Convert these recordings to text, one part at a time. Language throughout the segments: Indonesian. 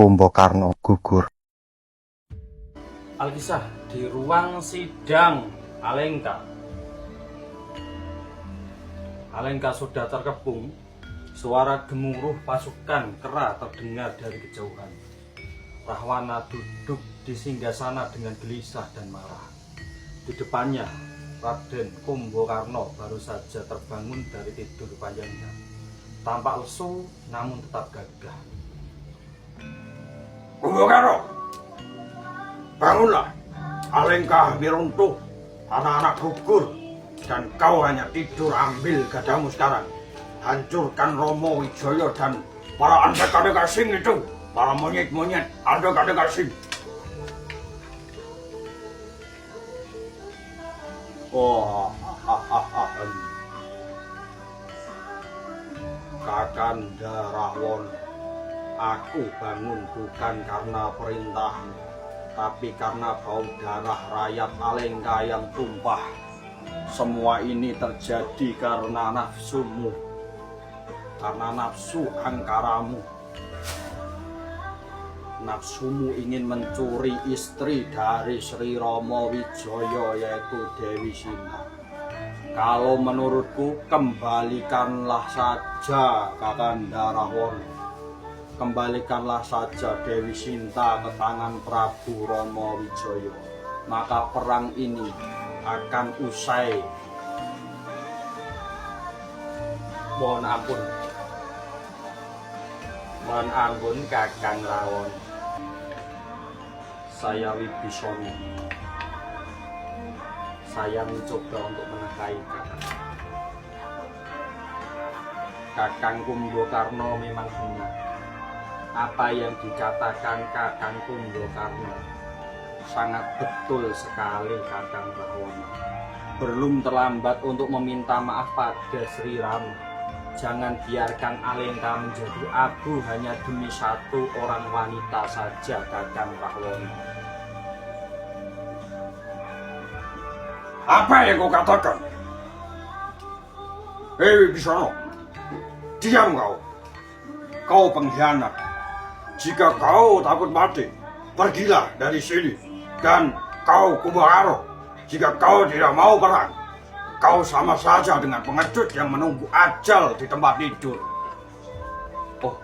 Kumbakarna gugur. Alkisah di ruang sidang Alengka. Alengka sudah terkepung. Suara gemuruh pasukan kera terdengar dari kejauhan. Rahwana duduk di singgasana dengan gelisah dan marah. Di depannya, Raden Kumbakarna baru saja terbangun dari tidur panjangnya. Tampak lesu namun tetap gagah. Kumbakarna, bangunlah. Alengka hampir runtuh, anak-anak gugur, dan kau hanya tidur. Ambil gadamu sekarang. Hancurkan Romo Wijaya dan para andeka-andeka sing itu, para monyet-monyet andeka-andeka sing. Oh, Kakanda Rahwana, aku bangun bukan karena perintahmu, tapi karena bau darah rakyat Alengka yang tumpah. Semua ini terjadi karena nafsumu, karena nafsu angkaramu. Nafsumu ingin mencuri istri dari Sri Romo Wijaya, yaitu Dewi Sinta. Kalau menurutku, kembalikanlah saja Kakanda Rahwana. Kembalikanlah saja Dewi Sinta ke tangan Prabu Romo Wijaya. Maka perang ini akan usai. Mohon ampun. Mohon ampun Kakang Rahwana. Saya Wibisana. Saya mencoba untuk menikahi Kakang. Kakang Kumbakarna memang benar. Apa yang dikatakan Kakang Kumbakarna sangat betul sekali, Kakang Rahwana. Belum terlambat untuk meminta maaf pada Sri Rama. Jangan biarkan Alengka menjadi abu hanya demi satu orang wanita saja, Kakang Rahwana. Apa yang kau katakan? Hei Wibisana, diam kau. Kau pengkhianat. Jika kau takut mati, pergilah dari sini. Dan kau Kumbakarna, jika kau tidak mau perang, kau sama saja dengan pengecut yang menunggu ajal di tempat tidur. Oh,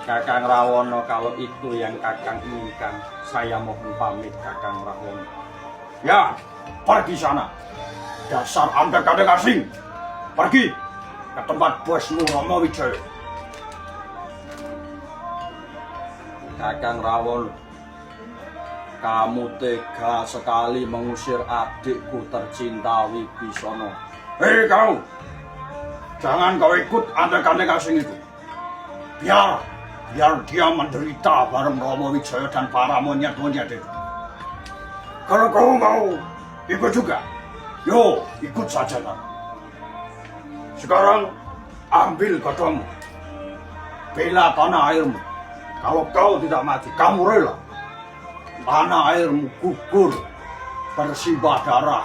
Kakang Rahwana, kalau itu yang Kakang inginkan, saya mohon pamit, Kakang Rahwana. Ya, pergi sana. Dasar andeka-andeka sing. Pergi ke tempat bosmu Romo Wijaya. Kakang Rahwana, kamu tega sekali mengusir adikku tercinta Wibisana. Hei kau, jangan kau ikut andeka-andeka sing itu. Biar dia menderita bareng Romo Wijaya dan para monyet-monyet itu. Kalau kau mau ikut juga, yo ikut saja lah. Sekarang ambil gadamu, bela tanah airmu. Kalau kau tidak mati, kamu rela tanah airmu gugur, bersimbah darah.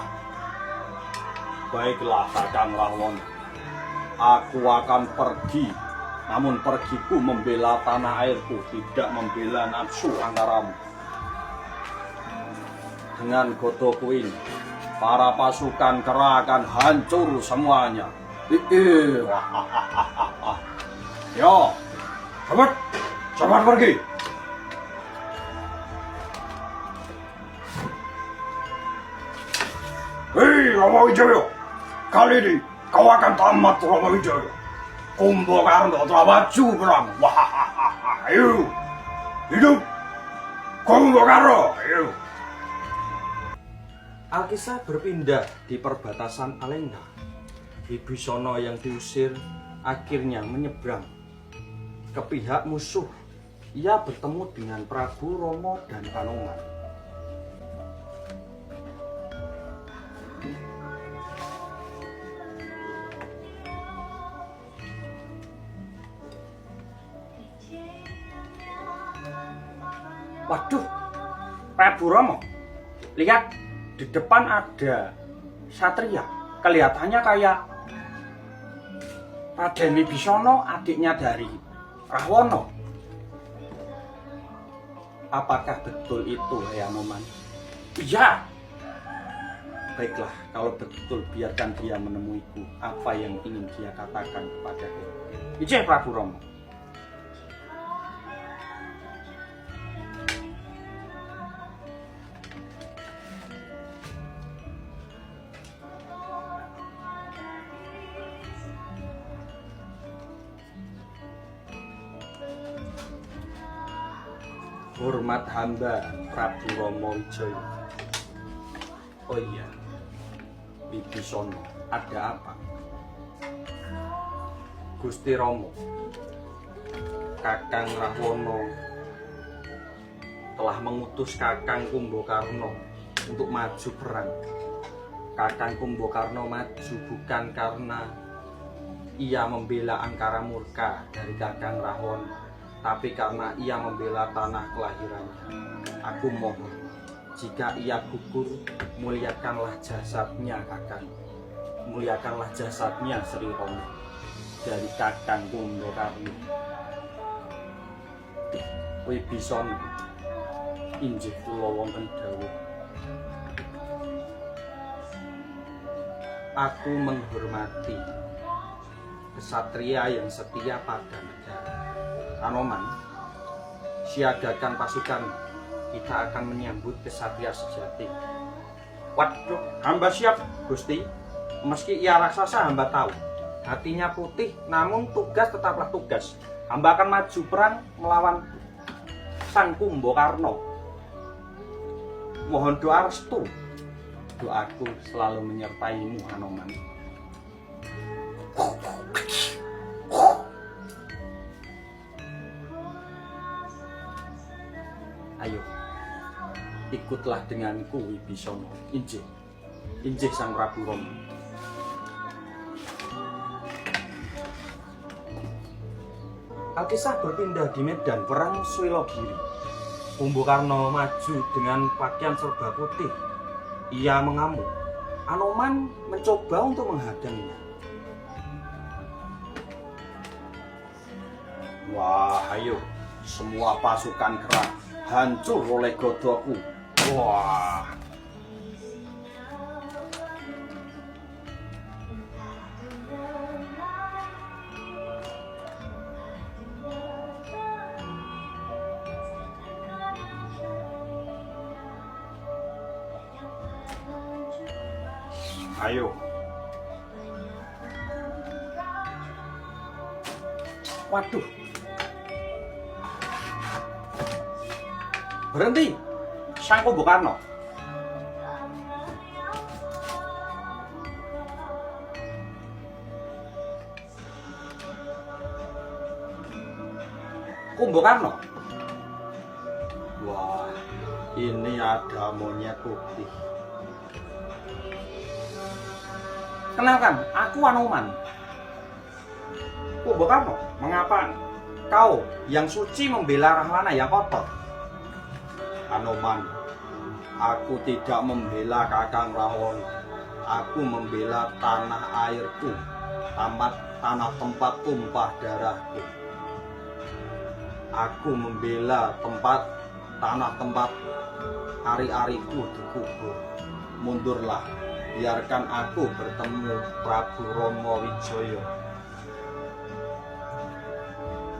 Baiklah, Kakang Rahwana. Aku akan pergi, namun pergiku membela tanah airku, tidak membela nafsu angkaramu. Dengan godokku ini, para pasukan kera akan hancur semuanya. Yo, cepat pergi. Hei Romo Wijaya, kali ini kau akan tamat, Romo Wijaya. Kumbakarna telah maju perang. Ayo, hidup Kumbakarna, ayo. Alkisah berpindah di perbatasan Alengka. Wibisana yang diusir akhirnya menyeberang ke pihak musuh. Ia bertemu dengan Prabu Romo dan Kanongan. Waduh, Prabu Romo, lihat, di depan ada satria, kelihatannya kayak Raden Wibisana, adiknya dari Rahwana. Apakah betul itu, Anoman? Iya. Baiklah, kalau betul biarkan dia menemuiku. Apa yang ingin dia katakan kepadaku? Ijeh Prabu Rama. Hormat hamba Prabu Rama Wijaya. Oh iya, Wibisana, ada apa? Gusti Rama, Kakang Rahwana telah mengutus Kakang Kumbakarna untuk maju perang. Kakang Kumbakarna maju bukan karena ia membela angkara murka dari Kakang Rahwana, tapi karena ia membela tanah kelahirannya. Aku mohon, jika ia gugur, muliakanlah jasadnya, Kakang. Muliakanlah jasadnya, Sri Rama, dari Kakang Kumbakarna. Wibisana, injih kula wonten dawuh. Aku menghormati kesatria yang setia pada negara. Anoman, siagakan pasukan, kita akan menyambut kesatria sejati. Waduh, hamba siap. Gusti, meski ia raksasa, hamba tahu hatinya putih, namun tugas tetaplah tugas. Hamba akan maju perang melawan Sang Kumbakarna. Mohon doa restu. Doaku selalu menyertaimu, Anoman. Ayo, ikutlah denganku, Wibisana. Injih, injih Sang Prabu Rama. Alkisah berpindah di medan perang Swilogiri. Kumbakarna maju dengan pakaian serba putih. Ia mengamuk. Anoman mencoba untuk menghadangnya. Wah, ayo. Semua pasukan kerak hancur oleh godhoku. Wah. Ayo. Waduh. Berhenti, Sang Kumbakarna. Kumbakarna. Wah, ini ada monyet putih. Kenalkan, aku Anoman. Kumbakarna, mengapa kau yang suci membela Rahlana yang kotor? Anoman, aku tidak membela Kakang Rahwana. Aku membela tanah airku, tanah tempat tumpah darahku. Aku membela tanah tempat ari-ariku dikubur. Mundurlah, biarkan aku bertemu Prabu Rama Wijaya.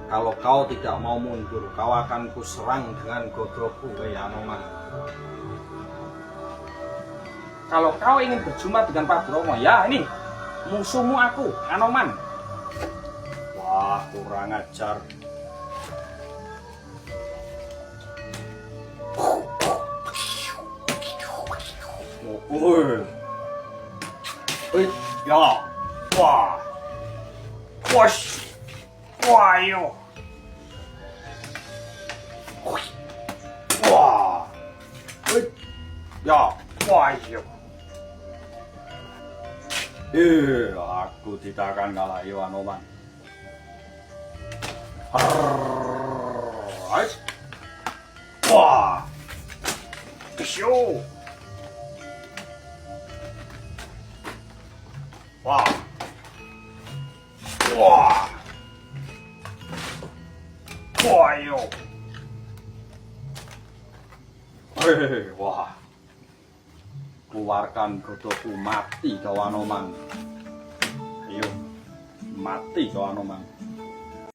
Kalau kau tidak mau mundur, kau akan kuserang dengan godhoku, Anoman. Kalau kau ingin berjumpa dengan Prabu Rama, ya ini musuhmu aku, Anoman. Wah, kurang ajar. Ya, wah, wash, wah, yo, wah, ya, wah, yo. Aku tidak akan kalah, yo, Anoman. Wah, kesyo. Wah. Wah. Wah, yo. Wah. Keluarkan godokku, mati kau Anoman. Ayo, mati kau Anoman.